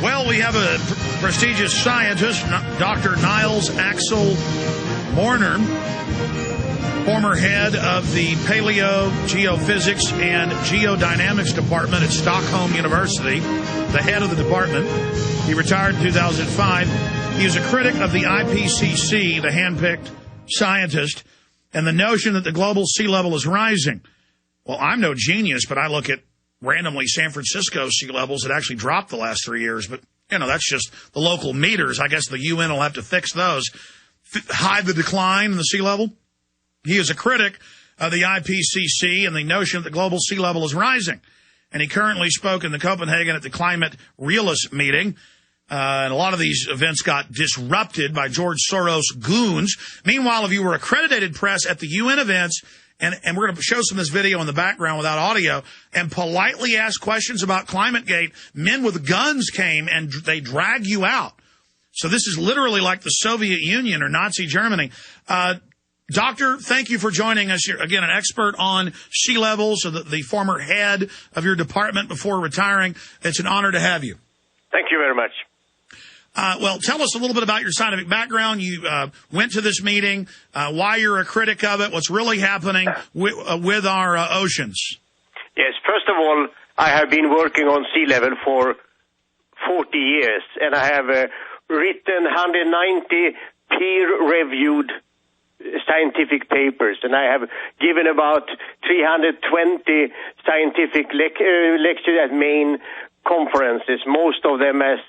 Well, we have a prestigious scientist, Dr. Nils-Axel Morner, former head of the Paleogeophysics and Geodynamics department at Stockholm University, the head of the department. He retired in 2005. He is a critic of the IPCC, the handpicked scientist, and the notion that the global sea level is rising. Well, I'm no genius, but I look at randomly San Francisco sea levels that actually dropped the last 3 years. But, you know, that's just the local meters. I guess the UN will have to fix those. Hide the decline in the sea level. He is a critic of the IPCC and the notion that the global sea level is rising. And he currently spoke in Copenhagen at the Climate Realist meeting. And a lot of these events got disrupted by George Soros goons. Meanwhile, if you were accredited press at the UN events, and we're going to show some of this video in the background without audio, and politely ask questions about ClimateGate, men with guns came and they drag you out. So this is literally like the Soviet Union or Nazi Germany. Doctor, thank you for joining us. You're, again, an expert on sea levels, so the former head of your department before retiring. It's an honor to have you. Thank you very much. Well, tell us a little bit about your scientific background. You went to this meeting, why you're a critic of it, what's really happening with our oceans. Yes, first of all, I have been working on sea level for 40 years, and I have written 190 peer-reviewed scientific papers, and I have given about 320 scientific lectures at main conferences, most of them as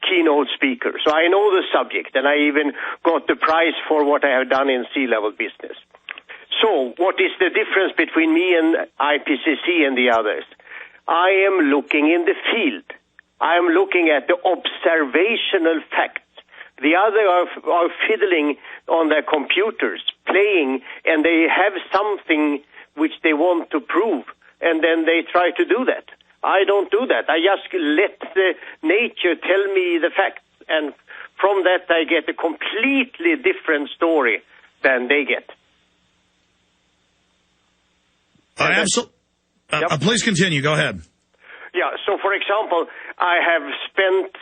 keynote speaker. So I know the subject, and I even got the prize for what I have done in sea level business. So what is the difference between me and IPCC and the others? I am looking in the field. I am looking at the observational facts. The others are fiddling on their computers, playing, and they have something which they want to prove, and then they try to do that. I don't do that. I just let the nature tell me the facts, and from that I get a completely different story than they get. Please continue. Go ahead. Yeah, so for example, I have spent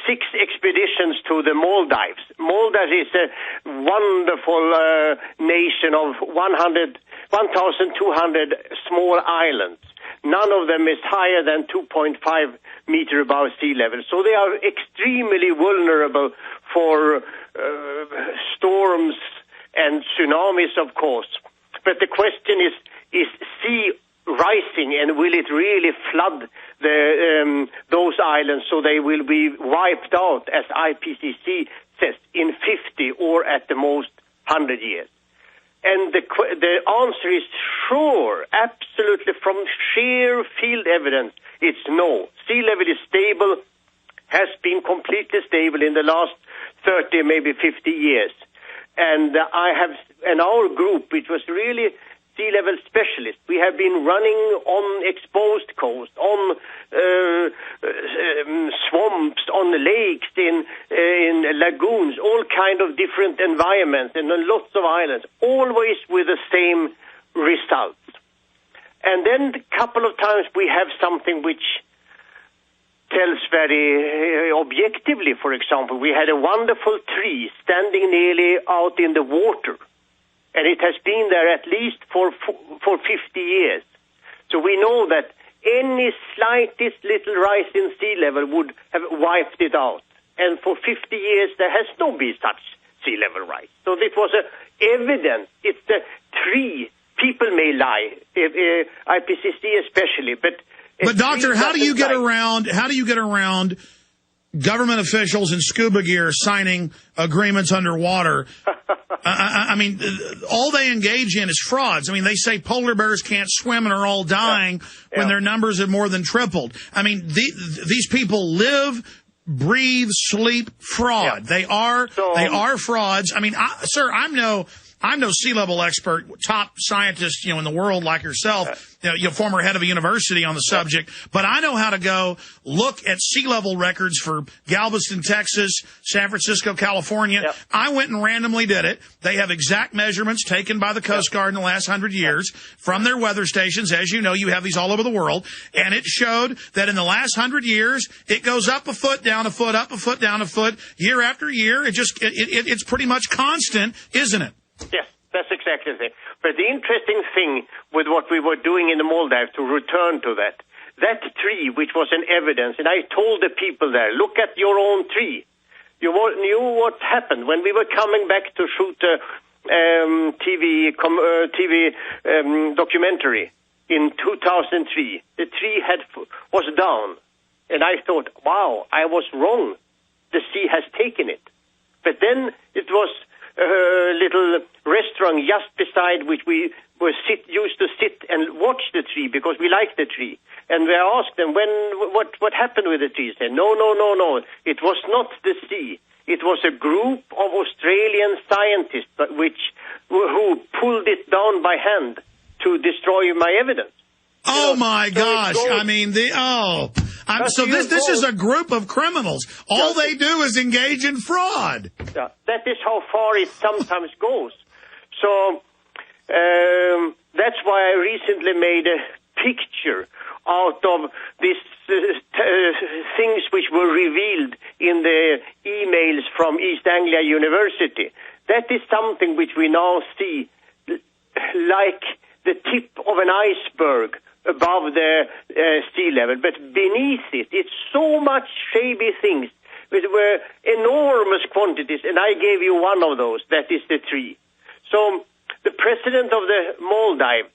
6 expeditions to the Maldives. Maldives is a wonderful nation of 1,200 small islands. None of them is higher than 2.5 meters above sea level. So they are extremely vulnerable for storms and tsunamis, of course. But the question is sea rising, and will it really flood those islands so they will be wiped out, as IPCC says, in 50 or at the most 100 years? And the answer is sure, absolutely, from sheer field evidence, it's no. Sea level is stable, has been completely stable in the last 30, maybe 50 years. And our group, which was really sea level specialists, we have been running on exposed coast, on swamps, on lakes, in lagoons, all kind of different environments, and on lots of islands, always with the same results. And then a couple of times we have something which tells very objectively. For example, we had a wonderful tree standing nearly out in the water, and it has been there at least for 50 years. So we know that any slightest little rise in sea level would have wiped it out. And for 50 years, there has not been such sea level rise. So this was evidence. It's the tree. People may lie, IPCC especially, but doctor, how do you get around government officials in scuba gear signing agreements underwater? I mean, all they engage in is frauds. I mean, they say polar bears can't swim and are all dying when their numbers have more than tripled. I mean, these people live, breathe, sleep fraud. They are frauds. I mean, sir, I'm no I'm no sea level expert, top scientist, in the world like yourself, former head of a university on the subject, but I know how to go look at sea level records for Galveston, Texas, San Francisco, California. Yep. I went and randomly did it. They have exact measurements taken by the Coast Guard in the last 100 years from their weather stations. As you know, you have these all over the world, and it showed that in the last 100 years, it goes up a foot, down a foot, up a foot, down a foot, year after year. It's pretty much constant, isn't it? Yes, that's exactly the thing. But the interesting thing with what we were doing in the Maldives, to return to that tree, which was an evidence, and I told the people there, look at your own tree. You knew what happened when we were coming back to shoot a TV documentary in 2003. The tree was down, and I thought, wow, I was wrong. The sea has taken it. But then it was a little restaurant just beside which we used to sit and watch the tree because we liked the tree. And we asked them, what happened with the tree? They said, no. It was not the sea. It was a group of Australian scientists who pulled it down by hand to destroy my evidence. Oh, my gosh. I mean, so this is a group of criminals. All they do is engage in fraud. Yeah, that is how far it sometimes goes. So that's why I recently made a picture out of these things which were revealed in the emails from East Anglia University. That is something which we now see like the tip of an iceberg above the sea level, but beneath it, it's so much shady things. There were enormous quantities, and I gave you one of those. That is the tree. So the president of the Maldives,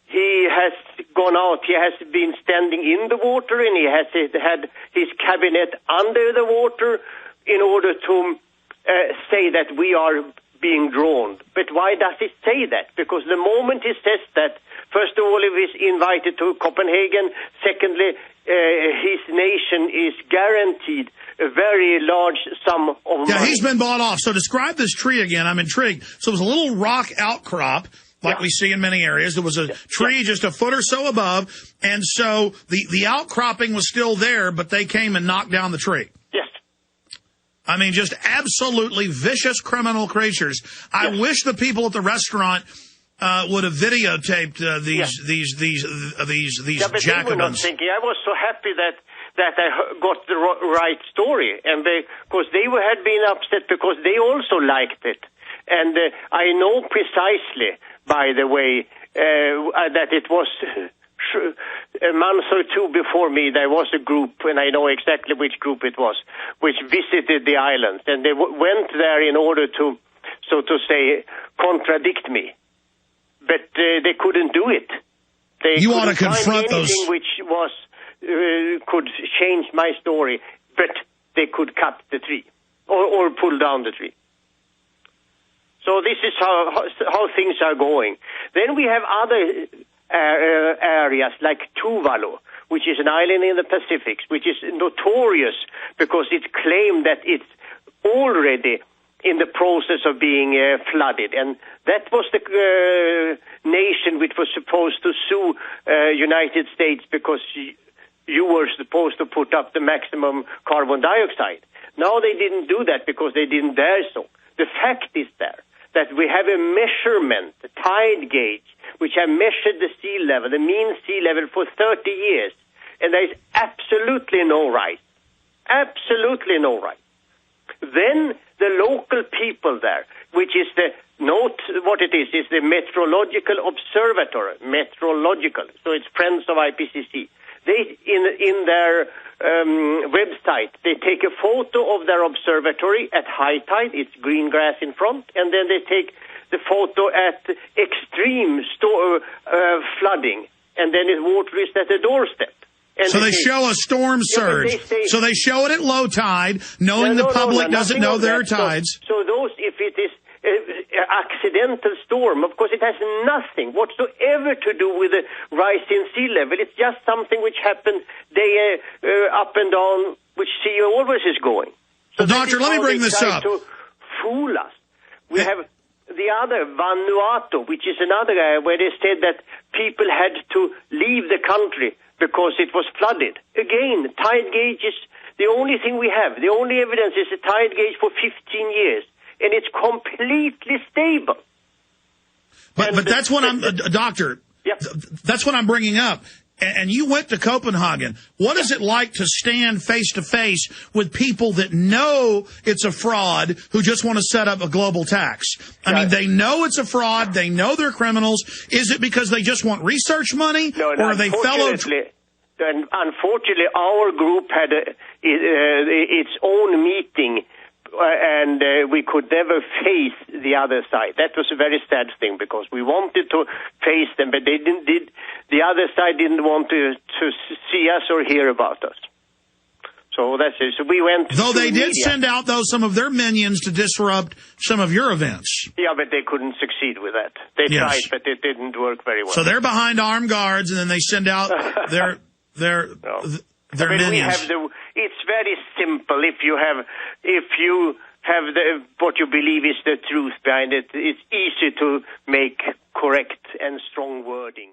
he has gone out. He has been standing in the water, and he has had his cabinet under the water in order to say that we are being drawn. But why does he say that? Because the moment he says that, first of all, he is invited to Copenhagen. Secondly, his nation is guaranteed a very large sum of money. Yeah, he's been bought off. So describe this tree again. I'm intrigued. So it was a little rock outcrop, like we see in many areas. There was a tree just a foot or so above, and so the outcropping was still there, but they came and knocked down the tree. Yes. I mean, just absolutely vicious criminal creatures. I wish the people at the restaurant would have videotaped these but Jacobins. they were not thinking. I was so happy that I got the right story, and because they had been upset because they also liked it, and I know precisely, by the way, that it was a month or two before me. There was a group, and I know exactly which group it was, which visited the islands, and they went there in order to, so to say, contradict me. But they couldn't do it. You ought to confront those. Which was could change my story, but they could cut the tree or pull down the tree. So this is how things are going. Then we have other areas like Tuvalu, which is an island in the Pacific, which is notorious because it's claimed that it's already in the process of being flooded. And that was the nation which was supposed to sue United States because you were supposed to put up the maximum carbon dioxide. Now they didn't do that because they didn't dare so. The fact is there that we have a measurement, a tide gauge, which have measured the sea level, the mean sea level for 30 years, and there is absolutely no rise. Absolutely no rise. Then the local people there, which is the note, what it is the Meteorological Observatory, so it's friends of IPCC. They, in their website, they take a photo of their observatory at high tide, it's green grass in front, and then they take the photo at extreme flooding, and then the water is at the doorstep. And so they show a storm surge. So they show it at low tide, knowing the public doesn't know there are tides. So those, if it is accidental storm, of course it has nothing whatsoever to do with the rise in sea level. It's just something which happened day up and down, which sea always is going. So well, Doctor, let me bring this up. To fool us. We have the other, Vanuatu, which is another area where they said that people had to leave the country because it was flooded. Again, tide gauges, the only thing we have, the only evidence is a tide gauge for 15 years, and it's completely stable. But that's what I'm, Doctor, yep. That's what I'm bringing up. And you went to Copenhagen. What is it like to stand face to face with people that know it's a fraud who just want to set up a global tax? I mean, they know it's a fraud. They know they're criminals. Is it because they just want research money? No, or are they fellow? Unfortunately, our group had its own meeting, and we could never face the other side. That was a very sad thing because we wanted to face them, but they didn't. The other side didn't want to see us or hear about us. So that's it. So we went. Though they did media. send out some of their minions to disrupt some of your events. Yeah, but they couldn't succeed with that. They tried, but it didn't work very well. So they're behind armed guards, and then they send out their minions. It's very simple. If you have what you believe is the truth behind it, it's easy to make correct and strong wording.